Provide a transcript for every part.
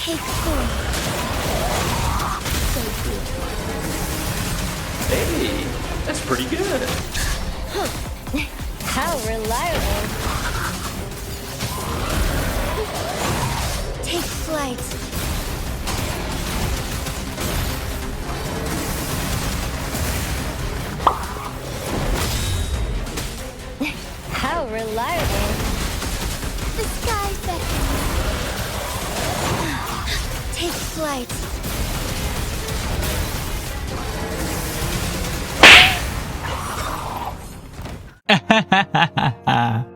Take 4. So good. Hey, that's pretty good. How reliable. Take flight. How reliable. The sky beckons. Take flight.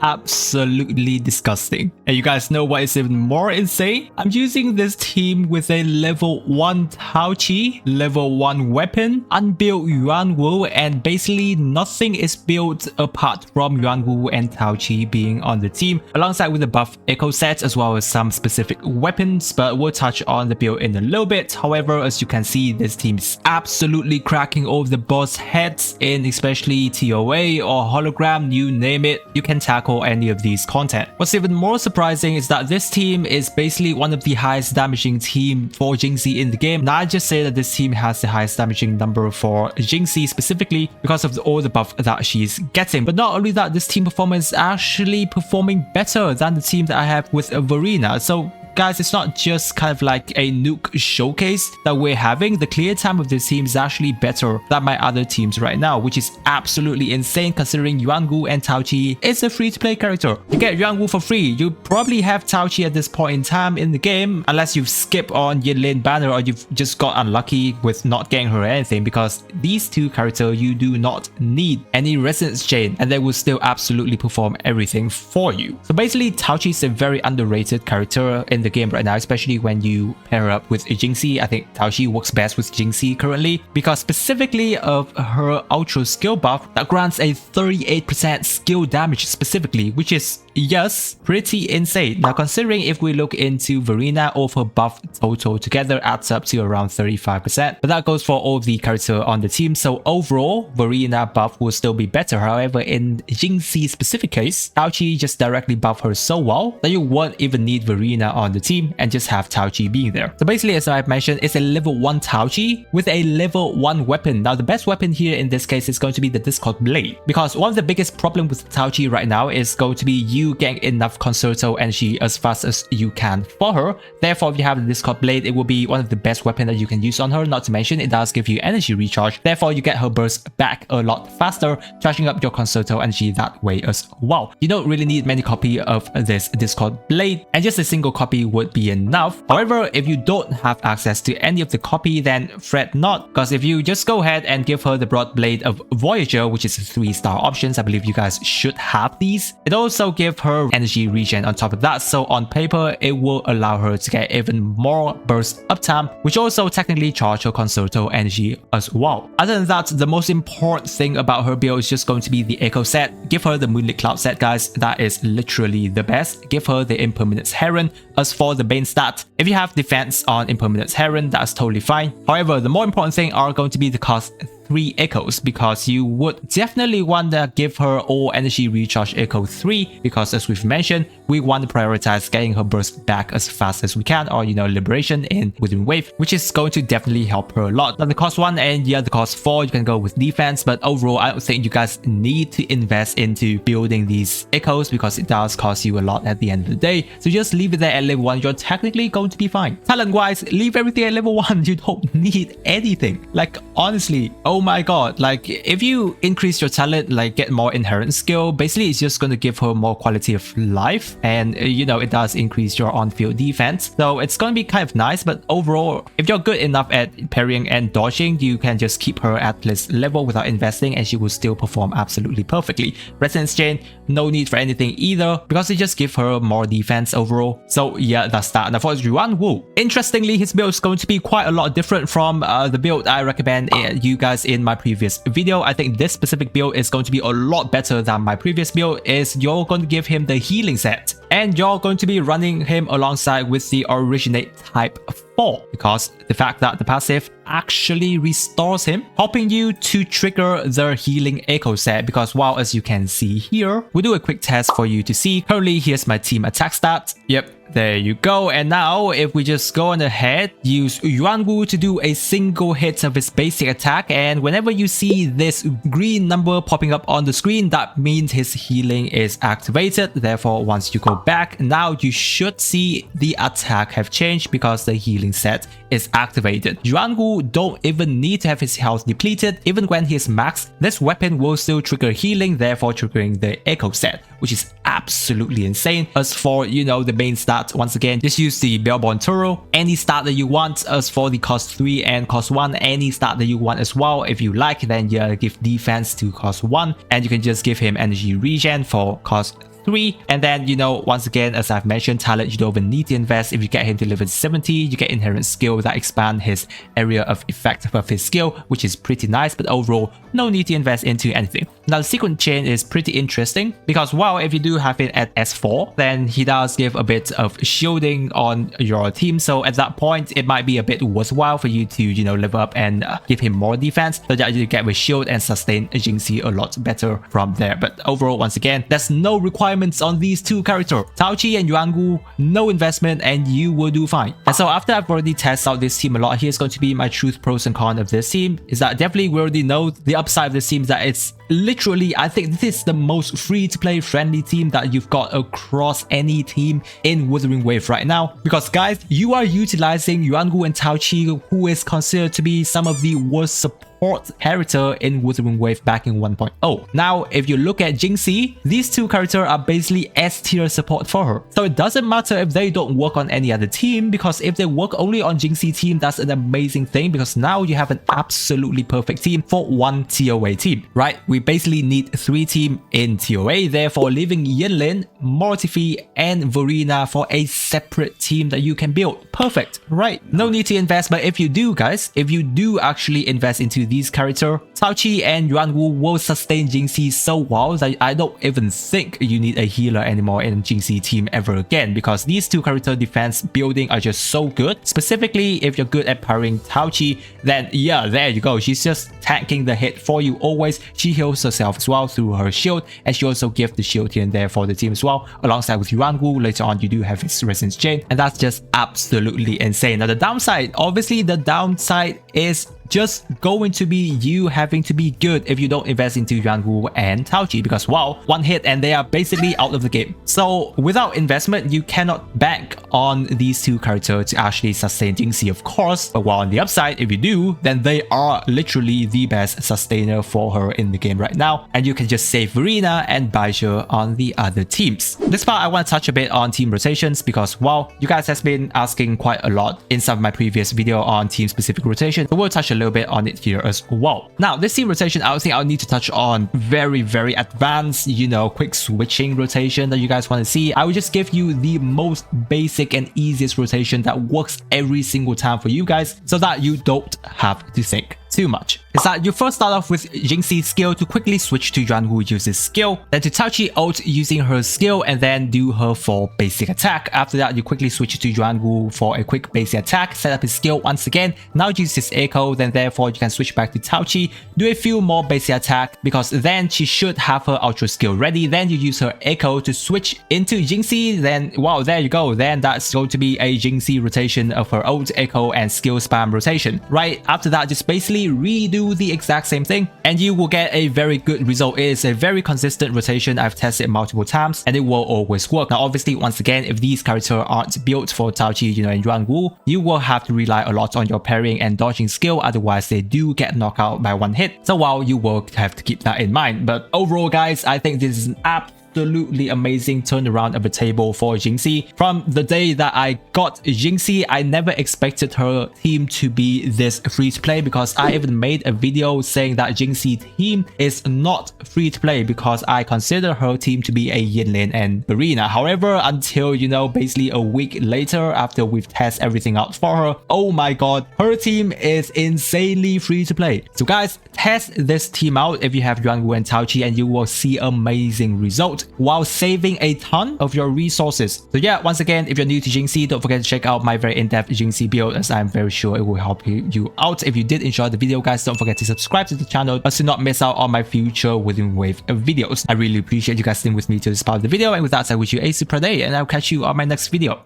Absolutely disgusting. And you guys know what is even more insane? I'm using this team with a level 1 Taoqi, level 1 weapon, unbuilt Yuanwu, and basically nothing is built apart from Yuanwu and Taoqi being on the team, alongside with the buff echo set as well as some specific weapons, but we'll touch on the build in a little bit. However, as you can see, this team is absolutely cracking over the boss heads in especially TOA or hologram, you name it, you can tackle any of these content. What's even more surprising is that this team is basically one of the highest damaging team for Jinhsi in the game. Now I just say that this team has the highest damaging number for Jinhsi specifically because of all the buff that she's getting. But not only that, this team performance is actually performing better than the team that I have with Verena. So guys, it's not just kind of like a nuke showcase that we're having. The clear time of this team is actually better than my other teams right now, which is absolutely insane considering Yuanwu and Taoqi is a free-to-play character. You get Yuanwu for free. You probably have Taoqi at this point in time in the game, unless you've skipped on Yinlin banner or you've just got unlucky with not getting her or anything, because these two characters you do not need any resonance chain and they will still absolutely perform everything for you. So basically, Taoqi is a very underrated character in the game right now, especially when you pair up with Jinhsi. I think Taoqi works best with Jinhsi currently because specifically of her ultra skill buff that grants a 38% skill damage specifically, which is, yes, pretty insane. Now considering if we look into Verena, all of her buff total together adds up to around 35%, but that goes for all the characters on the team. So overall, Verena buff will still be better. However, in Jinhsi's specific case, Taoqi just directly buff her so well that you won't even need Verena on the team and just have Taoqi being there. So basically, as I've mentioned, it's a level 1 Taoqi with a level 1 weapon. Now the best weapon here in this case is going to be the Discord Blade, because one of the biggest problem with Taoqi right now is going to be you getting enough concerto energy as fast as you can for her. Therefore, if you have the Discord Blade, it will be one of the best weapons that you can use on her. Not to mention, it does give you energy recharge. Therefore, you get her burst back a lot faster, charging up your concerto energy that way as well. You don't really need many copy of this Discord Blade, and just a single copy would be enough. However, if you don't have access to any of the copy, then fret not, because if you just go ahead and give her the Broad Blade of Voyager, which is 3-star options, I believe you guys should have these. It also gives her energy regen on top of that, so on paper it will allow her to get even more burst uptime, which also technically charge her concerto energy as well. Other than that, the most important thing about her build is just going to be the echo set. Give her the Moonlit Cloud set, guys. That is literally the best. Give her the Impermanence Heron. As for the Bane stat, if you have defense on Impermanence Heron, that's totally fine. However, the more important thing are going to be the cost 3 echoes, because you would definitely want to give her all energy recharge echo 3, because as we've mentioned, we want to prioritize getting her burst back as fast as we can, or liberation in Wuthering wave, which is going to definitely help her a lot. Now the cost 1 and the cost 4, you can go with defense, but overall I don't think you guys need to invest into building these echoes because it does cost you a lot at the end of the day. So just leave it there at level 1, you're technically going to be fine. Talent wise, leave everything at level 1, you don't need anything. Like honestly, oh my god, like if you increase your talent, like get more inherent skill, basically it's just going to give her more quality of life, and it does increase your on-field defense, so it's going to be kind of nice. But overall, if you're good enough at parrying and dodging, you can just keep her at this level without investing and she will still perform absolutely perfectly. Resonance chain, no need for anything either, because it just gives her more defense overall. So yeah, that's that. Now for Yuanwu, interestingly, his build is going to be quite a lot different from the build I recommend you guys in my previous video. I think this specific build is going to be a lot better than my previous build. Is you're going to give him the healing set. and you're going to be running him alongside with the Originate type 4 because the fact that the passive actually restores him, helping you to trigger the healing echo set. Because while as you can see here, we'll do a quick test for you to see. Currently, here's my team attack stat. Yep, there you go. And now if we just go on ahead, use Yuanwu to do a single hit of his basic attack, and whenever you see this green number popping up on the screen, that means his healing is activated. Therefore, once you go back, now you should see the attack have changed because the healing set is activated. Yuanwu don't even need to have his health depleted. Even when he's maxed, this weapon will still trigger healing, therefore triggering the echo set, which is absolutely insane. As for, you know, the main stat, once again, just use the Bellborn Toro. Any stat that you want. As for the cost 3 and cost 1, any stat that you want as well. If you like, then yeah, give defense to cost 1, and you can just give him energy regen for cost 3. And then, you know, once again, as I've mentioned, talent you don't even need to invest. If you get him to level 70, you get inherent skill that expand his area of effect of his skill, which is pretty nice, but overall no need to invest into anything. Now the sequence chain is pretty interesting because while if you do have it at S4, then he does give a bit of shielding on your team, so at that point it might be a bit worthwhile for you to, you know, level up and give him more defense so that you get with shield and sustain Jinhsi a lot better from there. But overall, once again, there's no requirements on these two characters. Taoqi and Yuanwu, no investment and you will do fine. And so after I've already tested out this team a lot, here's going to be my truth, pros and cons of this team. Is that definitely we already know the upside of this team is that it's literally, I think this is the most free-to-play friendly team that you've got across any team in Wuthering Wave right now. Because guys, you are utilizing Yuanwu and Taoqi, who is considered to be some of the worst support character in Wuthering Wave back in 1.0. Now, if you look at Jinhsi, these two characters are basically S-tier support for her. So it doesn't matter if they don't work on any other team, because if they work only on Jinhsi team, that's an amazing thing, because now you have an absolutely perfect team for one TOA team, right? We basically need 3 teams in TOA, therefore leaving Yinlin, Mortifi, and Verena for a separate team that you can build. Perfect, right? No need to invest, but if you do, guys, if you do actually invest into these characters, Taoqi and Yuanwu will sustain Jinhsi so well that I don't even think you need a healer anymore in Jinhsi team ever again, because these two character defense building are just so good. Specifically, if you're good at parrying Taoqi, then yeah, there you go. She's just tanking the hit for you always. She heals herself as well through her shield, and she also gives the shield here and there for the team as well. Alongside with Yuanwu, later on you do have his resistance chain, and that's just absolutely insane. Now the downside, obviously the downside is just going to be you having to be good if you don't invest into Yuanwu and Taoqi, because wow, one hit and they are basically out of the game. So without investment, you cannot bank on these two characters to actually sustain Jinhsi, of course. But while on the upside, if you do, then they are literally the best sustainer for her in the game right now, and you can just save Verena and Baizhe on the other teams. This part I want to touch a bit on team rotations, because wow, you guys have been asking quite a lot in some of my previous video on team specific rotation, so we'll touch a little bit on it here as well. Now this team rotation, I think I'll need to touch on very advanced, you know, quick switching rotation that you guys want to see. I will just give you the most basic and easiest rotation that works every single time for you guys, so that you don't have to think too much. Is that you first start off with Jinhsi's skill to quickly switch to Yuanwu uses skill, then to Taoqi ult using her skill and then do her for basic attack. After that, you quickly switch to Yuanwu for a quick basic attack, set up his skill once again, now use his echo, then therefore you can switch back to Taoqi, do a few more basic attack, because then she should have her ultra skill ready, then you use her echo to switch into Jinhsi, then wow, there you go, then that's going to be a Jinhsi rotation of her ult, echo and skill spam rotation. Right after that, just basically redo the exact same thing and you will get a very good result. It is a very consistent rotation. I've tested it multiple times and it will always work. Now obviously, once again, if these characters aren't built for Taoqi, you know, and Yuanwu, you will have to rely a lot on your parrying and dodging skill, otherwise they do get knocked out by one hit. So while you will have to keep that in mind, but overall guys, I think this is an absolutely amazing turnaround of a table for Jinhsi. From the day that I got Jinhsi, I never expected her team to be this free to play, because I even made a video saying that Jinhsi team is not free to play because I consider her team to be a Yinlin and Verena. However, until, you know, basically a week later after we've tested everything out for her, oh my god, her team is insanely free to play. So guys, test this team out if you have Yuanwu and Taoqi and you will see amazing results. build while saving a ton of your resources. So yeah, once again, if you're new to Jinhsi, don't forget to check out my very in-depth Jinhsi build, as I'm very sure it will help you out. If you did enjoy the video, guys, don't forget to subscribe to the channel so to not miss out on my future Wuthering Wave videos. I really appreciate you guys staying with me to this part of the video, and with that, I wish you a super day, and I'll catch you on my next video.